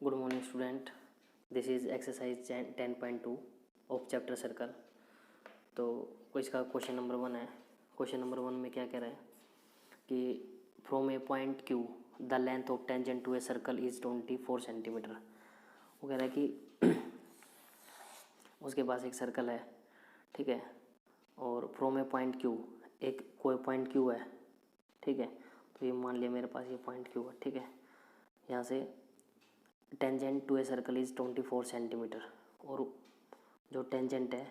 Good morning student, this is exercise 10.2 of chapter circle. तो इसका question number 1 है। Question number 1 में क्या कह रहा है कि from a point Q the length of tangent to a circle is 24 centimetre. वो कह रहा है कि उसके पास एक सर्कल है, ठीक है, और फ्रॉम ए पॉइंट क्यू, एक कोई पॉइंट क्यू है, ठीक है। तो ये मान लिया मेरे पास ये पॉइंट क्यू है, ठीक है। यहाँ से tangent to a circle is 24 centimetre, और जो टेंजेंट है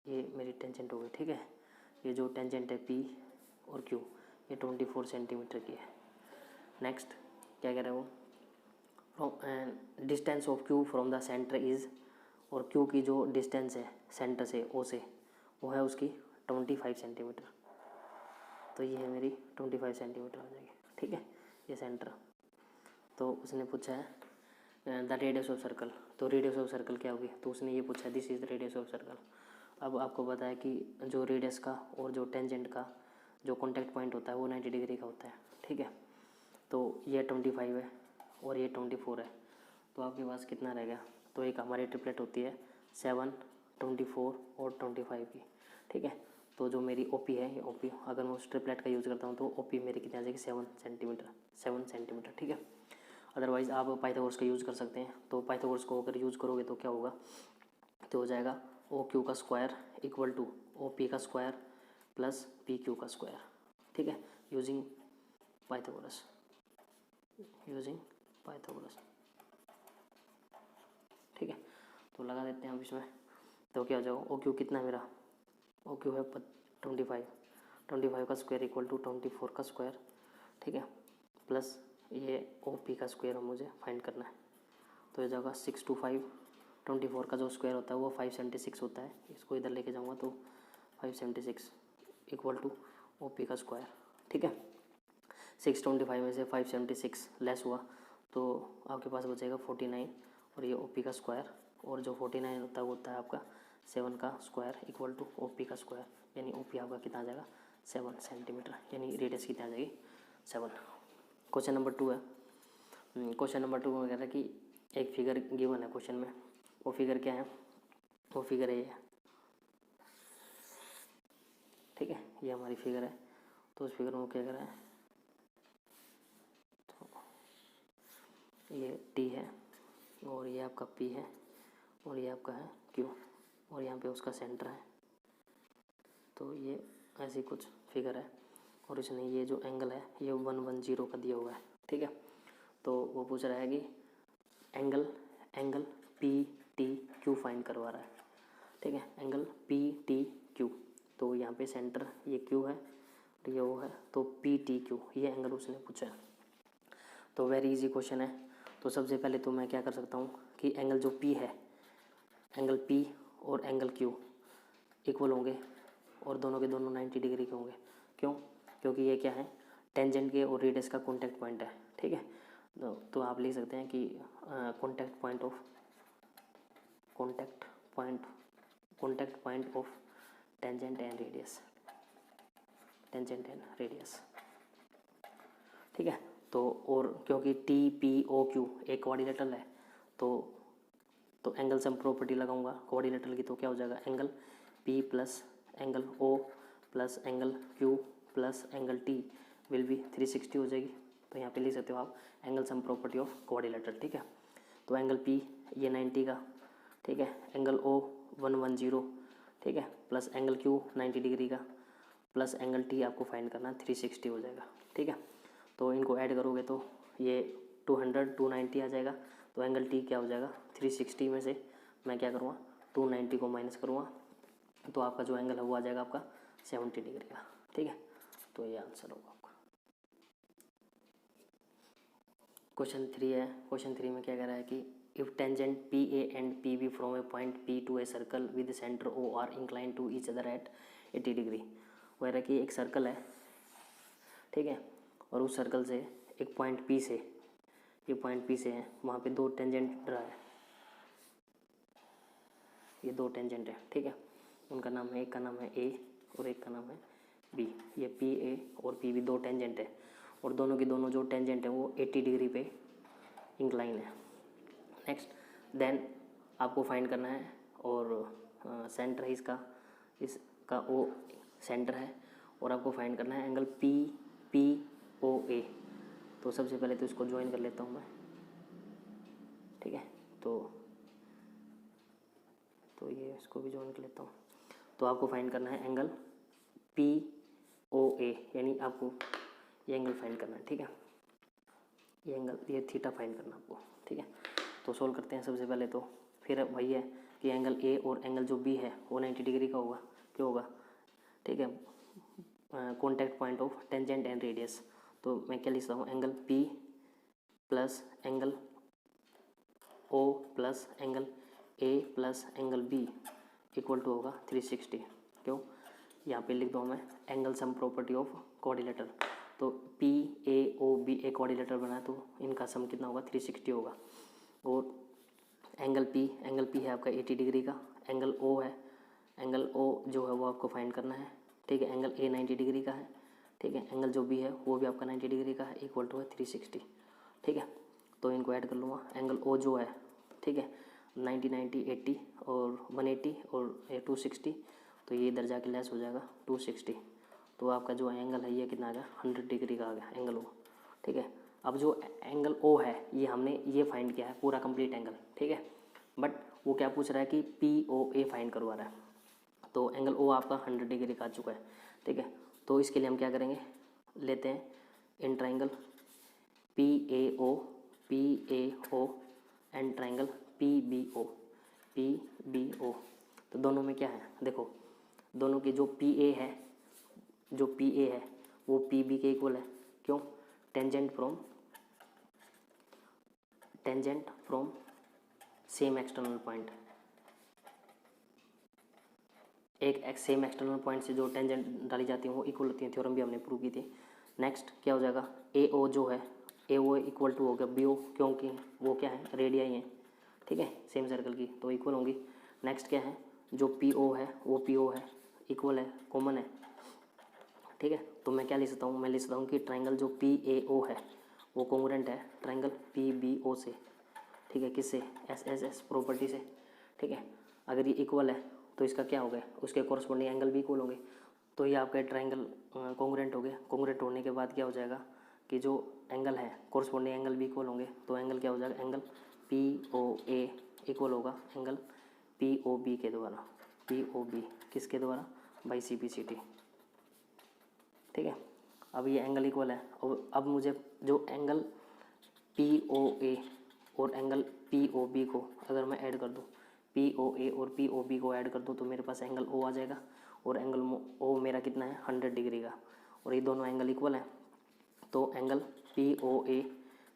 ये मेरी टेंजेंट हो गई, ठीक है। ये जो टेंजेंट है पी और क्यू ये 24 सेंटीमीटर की है। नेक्स्ट क्या कह रहा है वो, distance of Q from the centre is, और क्यू की जो डिस्टेंस है सेंटर से ओ से वो है उसकी 25 सेंटीमीटर। तो ये है मेरी 25 सेंटीमीटर हो जाएगी, ठीक है, ये सेंटर। तो उसने पूछा है द रेडियस ऑफ सर्कल, तो रेडियस ऑफ सर्कल क्या होगी, तो उसने ये पूछा this is the radius of circle. अब आपको पता है कि जो रेडियस का और जो टेंजेंट का जो कॉन्टैक्ट पॉइंट होता है वो 90 डिग्री का होता है, ठीक है। तो ये 25 है और ये 24 है, तो आपके पास कितना रह गया, तो एक हमारी ट्रिपलेट होती है 7, 24 और 25 की, ठीक है। तो जो मेरी ओपी है, ये ओपी अगर मैं उस ट्रिपलेट का यूज़ करता हूँ तो ओपी मेरी कितनी आ जाएगी 7 सेंटीमीटर, ठीक है। अदरवाइज़ आप पाइथागोरस का यूज़ कर सकते हैं। तो पाइथागोरस को अगर यूज़ करोगे तो क्या होगा, तो हो जाएगा ओ क्यू का square equal to O P का स्क्वायर प्लस पी क्यू का स्क्वायर, ठीक है, यूजिंग पाइथागोरस, ठीक है। तो लगा देते हैं अब इसमें, तो क्या हो जाएगा, ओ क्यू कितना है मेरा, ओ क्यू है 25 का स्क्वायर इक्वल टू 24 का स्क्वायर, ठीक है, प्लस ये ओ पी का स्क्वायर मुझे फाइंड करना है। तो ये जाएगा 6 to 5, 24 का जो स्क्वायर होता है वो 576 होता है। इसको इधर लेके जाऊँगा तो 576 इक्वल टू ओ पी का स्क्वायर, ठीक है। 625 में से 576 लेस हुआ तो आपके पास बचेगा 49, और ये ओ पी का स्क्वायर, और जो 49 होता है वो होता है आपका 7 का square equal to O P का स्क्वायर, यानी ओ पी आपका कितना आ जाएगा 7 सेंटीमीटर, यानी रेडियस कितना आ जाएगी 7। क्वेश्चन नंबर 2 है। क्वेश्चन नंबर 2 में कह रहा है कि एक फिगर गिवन है क्वेश्चन में, वो फिगर क्या है, वो फिगर है ये, ठीक है, ये हमारी फिगर है। तो उस फिगर में क्या कर रहा है, तो ये टी है और ये आपका पी है और ये आपका है क्यू, और यहाँ पे उसका सेंटर है। तो ये ऐसी कुछ फिगर है, और इसने ये जो एंगल है ये 110 का दिया हुआ है, ठीक है। तो वो पूछ रहा है कि angle P T Q find करवा रहा है, ठीक है, एंगल पी टी क्यू। तो यहाँ पे सेंटर ये क्यू है और ये वो है, तो पी टी क्यू ये एंगल उसने पूछा है। तो वेरी इजी क्वेश्चन है। तो सबसे पहले तो मैं क्या कर सकता हूँ कि एंगल जो पी है, एंगल पी और एंगल क्यू इक्वल होंगे और दोनों के दोनों 90 डिग्री के होंगे। क्यों? क्योंकि ये क्या है, टेंजेंट के और रेडियस का कॉन्टैक्ट पॉइंट है, ठीक है। तो आप लिख सकते हैं कि contact point of tangent and radius, ठीक है। तो और क्योंकि टी पी ओ क्यू एक क्वाड्रिलेटरल है, तो एंगल सम प्रॉपर्टी लगाऊंगा क्वाड्रिलेटरल की, तो क्या हो जाएगा, angle P plus angle O plus angle Q plus angle T will be 360 हो जाएगी। तो यहाँ पे लिख सकते हो आप angle sum property of quadrilateral, ठीक है। तो एंगल पी ये 90 का, ठीक है, एंगल ओ 110, ठीक है, प्लस एंगल क्यू 90 डिग्री का, प्लस एंगल टी आपको फाइंड करना 360 हो जाएगा, ठीक है। तो इनको ऐड करोगे तो ये 290 आ जाएगा। तो एंगल टी क्या हो जाएगा, 360 में से मैं क्या करूँगा 290 को माइनस करूँगा, तो आपका जो एंगल है वो आ जाएगा आपका 70 डिग्री का, ठीक है। तो ये आंसर होगा आपका। क्वेश्चन 3 है। क्वेश्चन 3 में क्या कह रहा है कि if tangent P A and P B from a point P to a circle with centre O are incline to each other at 80 degree. वो कह रहा है कि एक सर्कल है, ठीक है, और उस सर्कल से एक पॉइंट पी से, ये पॉइंट पी से है, वहाँ पे दो टेंजेंट रहा है, ये दो टेंजेंट है, ठीक है। उनका नाम है, एक का नाम है ए और एक का नाम है बी। ये पी ए और पी बी दो टेंजेंट है, और दोनों की दोनों जो टेंजेंट है वो 80 डिग्री पे इंक्लाइन है, नेक्स्ट देन आपको फाइंड करना है, और सेंटर है इसका ओ सेंटर है, और आपको फाइंड करना है एंगल पी पी ओ ए। तो सबसे पहले तो इसको ज्वाइन कर लेता हूँ मैं, ठीक है। तो ये इसको भी ज्वाइन कर लेता हूँ। तो आपको फाइंड करना है एंगल पी ओ ए, यानी आपको ये एंगल फाइंड करना है, ठीक है। ये एंगल, ये थीटा फाइंड करना आपको, ठीक है। तो सोल्व करते हैं सबसे पहले। तो फिर वही है कि एंगल ए और एंगल जो बी है वो 90 डिग्री का होगा, क्यों होगा, ठीक है। Contact point of tangent and radius. तो मैं क्या लिखता हूँ, angle P plus angle O plus angle A plus angle B equal to होगा 360। क्यों, यहाँ पे लिख दूँ मैं angle sum property of coordinator. तो P A O B a coordinator बना, तो इनका सम कितना होगा, 360 होगा। और एंगल पी है आपका 80 डिग्री का, एंगल ओ है, एंगल ओ जो है वो आपको फाइंड करना है, ठीक है। एंगल ए 90 डिग्री का है, ठीक है। एंगल जो बी है वो भी आपका 90 डिग्री का है, इक्वल टू है 360, ठीक है। तो इनको ऐड कर लूँगा। एंगल ओ जो है, ठीक है, 90 90 80 और 180 और 260, तो ये इधर जाके लेस हो जाएगा 260। तो आपका जो एंगल है ये कितना आ गया, 100 डिग्री का आ गया एंगल ओ, ठीक है। अब जो एंगल ओ है ये हमने ये फाइंड किया है पूरा कंप्लीट एंगल, ठीक है। बट वो क्या पूछ रहा है कि पी ओ ए फाइंड करवा रहा है। तो एंगल ओ आपका 100 डिग्री का आ चुका है, ठीक है। तो इसके लिए हम क्या करेंगे, लेते हैं in triangle P A O and triangle P B O. तो दोनों में क्या है, देखो दोनों की जो पी ए है वो पी बी के इक्वल है। क्यों, tangent from same external point, एक सेम एक्सटर्नल पॉइंट से जो टेंजेंट डाली जाती है वो इक्वल होती है, थ्योरम भी हमने प्रूव की थी। नेक्स्ट क्या हो जाएगा, ए ओ जो है ए ओ इक्वल टू हो गया बी ओ, क्योंकि वो क्या है, रेडियाई है, ठीक है, सेम सर्कल की, तो इक्वल होंगी। नेक्स्ट क्या है, जो पी ओ है वो पी ओ है, इक्वल है, कॉमन है, ठीक है। तो मैं क्या लिख सकता हूँ, मैं लिख सकता हूँ कि ट्राइंगल जो पी ए ओ है वो कॉन्ग्रुएंट है ट्राइंगल पी बी ओ से, ठीक है, किससे, एस एस एस प्रॉपर्टी से, ठीक है। अगर ये इक्वल है तो इसका क्या हो गया, उसके कॉरस्पॉन्डिंग एंगल भी इक्वल होंगे, तो ये आपका ट्राइंगल कॉन्ग्रुएंट हो गया। कॉन्ग्रुएंट होने के बाद क्या हो जाएगा कि जो एंगल है कॉरस्पॉन्डिंग एंगल भी इक्वल होंगे, तो एंगल क्या हो जाएगा, angle P O A equal होगा एंगल पी ओ बी के द्वारा, पी ओ बी किसके द्वारा, by C P C T, ठीक है। अब ये एंगल इक्वल है, और अब मुझे जो एंगल पी ओ ए और एंगल पी ओ बी को अगर मैं ऐड कर दूँ, पी ओ ए और पी ओ बी को ऐड कर दूँ, तो मेरे पास एंगल ओ आ जाएगा, और एंगल ओ मेरा कितना है, 100 डिग्री का, और ये दोनों एंगल इक्वल हैं। तो angle P O A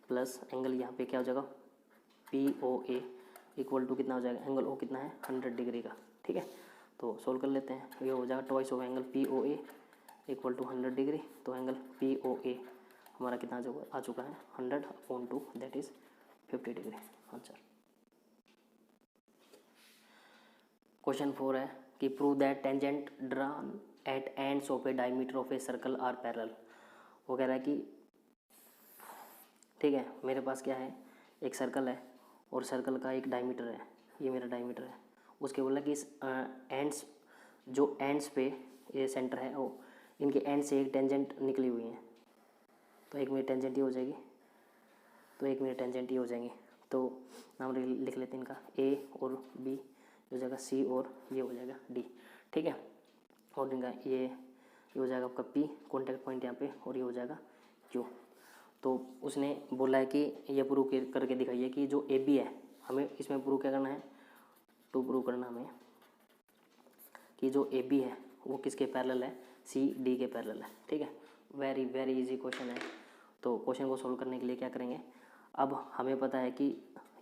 plus angle यहाँ पे क्या हो जाएगा, P O A equal to कितना हो जाएगा, एंगल ओ कितना है, 100 डिग्री का, ठीक है। तो सोल्व कर लेते हैं, ये हो जाएगा twice of angle P O A equal to 100 degree. तो एंगल पी ओ ए हमारा कितना आ चुका है, 100/2, that is 50 degree answer. Question 4 है कि prove that tangent drawn at ends of a diameter of a circle are parallel. वो कह रहा है कि, ठीक है, मेरे पास क्या है, एक सर्कल है और सर्कल का एक डायमीटर है, ये मेरा डायमीटर है। उसके बोला कि इस एंड्स, जो एंड्स पे ये सेंटर है वो, इनके एंड से एक टेंजेंट निकली हुई है, तो एक मेरी टेंजेंट ये हो जाएगी, तो एक मेरी टेंजेंट ये हो जाएंगी। तो नाम लिख लेते हैं इनका, ए और बी हो जाएगा सी, और ये हो जाएगा डी, ठीक है। और इनका ये हो जाएगा आपका पी कॉन्टैक्ट पॉइंट यहाँ पे, और ये हो जाएगा क्यू। तो उसने बोला है कि ये प्रूव करके दिखाइए कि जो ए बी है, हमें इसमें प्रूव क्या करना है, टू प्रूव करना हमें कि जो ए बी है वो किसके पैरेलल है, सी डी के पैरेलल है, ठीक है। वेरी वेरी इजी क्वेश्चन है। तो क्वेश्चन को सोल्व करने के लिए क्या करेंगे, अब हमें पता है कि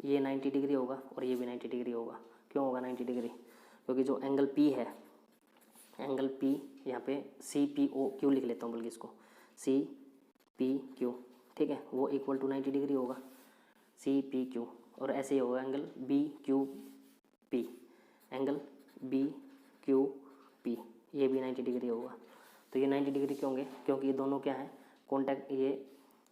ये 90 डिग्री होगा और ये भी 90 डिग्री होगा। क्यों होगा 90 डिग्री, क्योंकि जो एंगल पी है, एंगल पी यहाँ पे सी पी ओ क्यू लिख लेता हूँ, बल्कि इसको सी पी क्यू, ठीक है, वो इक्वल टू 90 डिग्री होगा, सी पी क्यू। और ऐसे ही होगा angle B Q P, angle B Q P, ये भी 90 डिग्री होगा। तो ये 90 डिग्री क्यों होंगे, क्योंकि ये दोनों क्या है, कॉन्टैक्ट, ये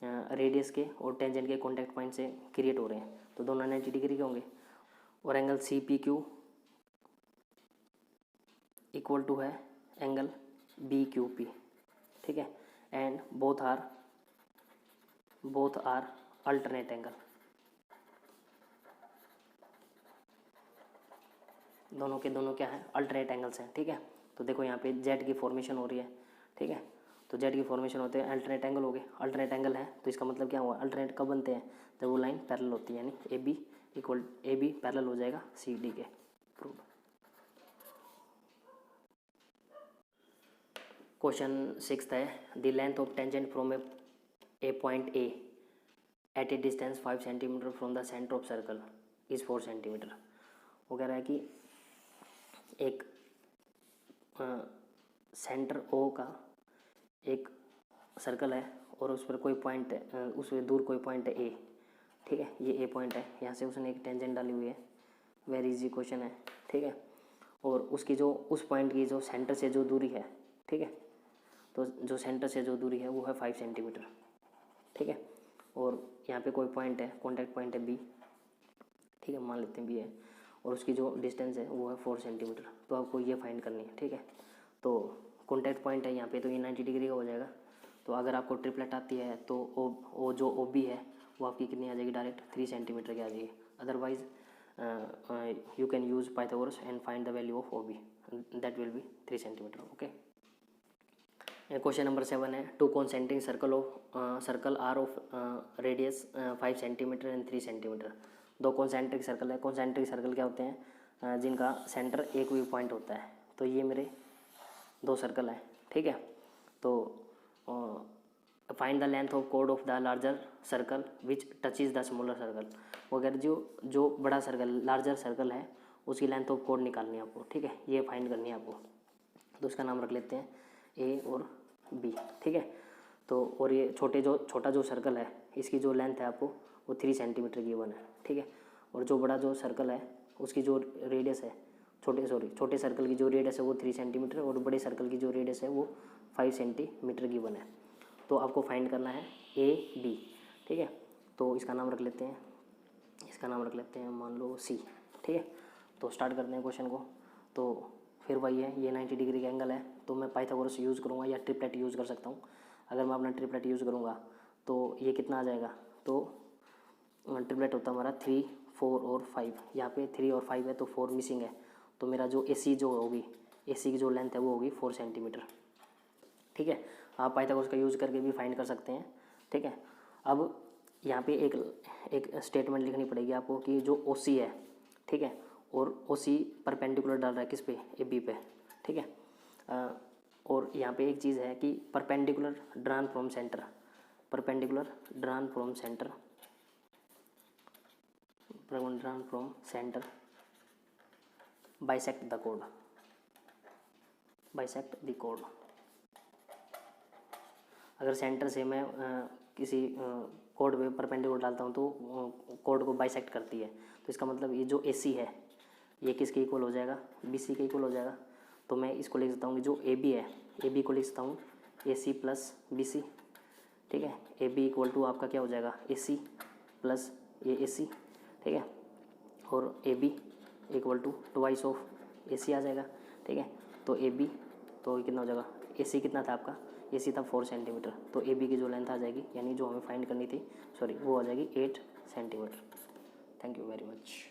रेडियस के और टेंजेंट के कॉन्टैक्ट पॉइंट से क्रिएट हो रहे हैं, तो दोनों 90 डिग्री के होंगे। और angle C P Q equal to है एंगल बी क्यू पी, ठीक है। And both are alternate angle, दोनों के दोनों क्या है, अल्टरनेट एंगल्स हैं, ठीक है। तो देखो यहाँ पे जेड की फॉर्मेशन हो रही है, ठीक है। तो जेड की फॉर्मेशन होते हैं, अल्टरनेट एंगल हो गए, अल्टरनेट एंगल है तो इसका मतलब क्या हुआ, अल्टरनेट कब बनते हैं, जब वो लाइन पैरेलल होती है, यानी ए बी पैरेलल हो जाएगा सी डी के। प्रूव। क्वेश्चन 6 है, the length of tangent from a point A at a distance 5 centimetre from the centre of circle is 4 centimetre. वो कह रहा है कि एक सेंटर ओ का एक सर्कल है और उस पर कोई पॉइंट है, उससे दूर कोई पॉइंट है ए, ठीक है। ये ए पॉइंट है, यहाँ से उसने एक टेंजेंट डाली हुई है, वेरी इजी क्वेश्चन है, ठीक है। और उसकी जो उस पॉइंट की जो सेंटर से जो दूरी है, ठीक है, तो जो सेंटर से जो दूरी है वो है 5 सेंटीमीटर, ठीक है। और यहाँ पे कोई पॉइंट है, कॉन्टैक्ट पॉइंट है बी, ठीक है, मान लेते हैं बी है, और उसकी जो डिस्टेंस है वो है 4 सेंटीमीटर। तो आपको ये फाइंड करनी है, ठीक है। तो कॉन्टैक्ट पॉइंट है यहाँ पे, तो ये 90 डिग्री का हो जाएगा। तो अगर आपको ट्रिपलेट आती है तो ओ जो ओ बी है वो आपकी कितनी आ जाएगी, डायरेक्ट 3 सेंटीमीटर की आ जाएगी। Otherwise you can use Pythagoras and find the value of O B, that will be 3 centimetre, okay. Question number 7 है, two concentric circle are of radius 5 centimetre and 3 centimetre. दो कॉन्सेंट्रिक सर्कल है। Concentric circle क्या होते हैं, जिनका centre एक भी point होता है। तो ये मेरे दो सर्कल हैं, ठीक है। तो find the length of code of the larger circle which touches the smaller circle. अगर जो बड़ा सर्कल लार्जर सर्कल है उसकी लेंथ ऑफ कोड निकालनी है आपको, ठीक है, ये फाइंड करनी है आपको। तो उसका नाम रख लेते हैं ए और बी, ठीक है। तो और ये छोटा जो सर्कल है इसकी जो लेंथ है आपको वो 3 सेंटीमीटर गिवन है, ठीक है। और जो बड़ा जो सर्कल है उसकी जो रेडियस है, छोटे सर्कल की जो रेडियस है वो 3 सेंटीमीटर, और बड़े सर्कल की जो रेडियस है वो 5 सेंटीमीटर गिवन है। तो आपको फाइंड करना है ए बी, ठीक है। तो इसका नाम रख लेते हैं मान लो सी, ठीक है। तो स्टार्ट करते हैं क्वेश्चन को। तो फिर वही है, ये 90 डिग्री का एंगल है, तो मैं पाइथागोरस यूज़ करूँगा या ट्रिपलेट यूज़ कर सकता हूँ। अगर मैं अपना ट्रिपलेट यूज़ करूँगा तो ये कितना आ जाएगा, तो ट्रिपलेट होता है हमारा 3, 4 और 5। यहाँ पे 3 और 5 है तो 4 मिसिंग है, तो मेरा जो AC जो होगी, AC की जो लेंथ है वो होगी 4 सेंटीमीटर, ठीक है। आप पाइथागोरस का यूज़ करके भी फाइंड कर सकते हैं, ठीक है। अब यहाँ पे एक स्टेटमेंट लिखनी पड़ेगी आपको कि जो OC है, ठीक है, और OC परपेंडिकुलर डाल रहा है किस पे, AB पे, ठीक है। और यहाँ पे एक चीज़ है कि perpendicular drawn from centre bisect the code. अगर सेंटर से मैं किसी कोड पे परपेंडिकुलर डालता हूँ तो कोड को बाइसेक्ट करती है। तो इसका मतलब ये जो AC है ये किसके इक्वल हो जाएगा, BC के इक्वल हो जाएगा। तो मैं इसको लिख सकता हूँ कि जो AB है, AB को लिख सकता हूँ AC प्लस BC, ठीक है। AB इक्वल टू आपका क्या हो जाएगा, AC प्लस ये AC, ठीक है। और AB equal to twice of AC आ जाएगा, ठीक है। तो AB तो कितना हो जाएगा, AC कितना था आपका, AC था 4 सेंटीमीटर, तो AB की जो लेंथ आ जाएगी, यानी जो हमें फाइंड करनी थी, सॉरी, वो आ जाएगी 8 centimetre. Thank you very much.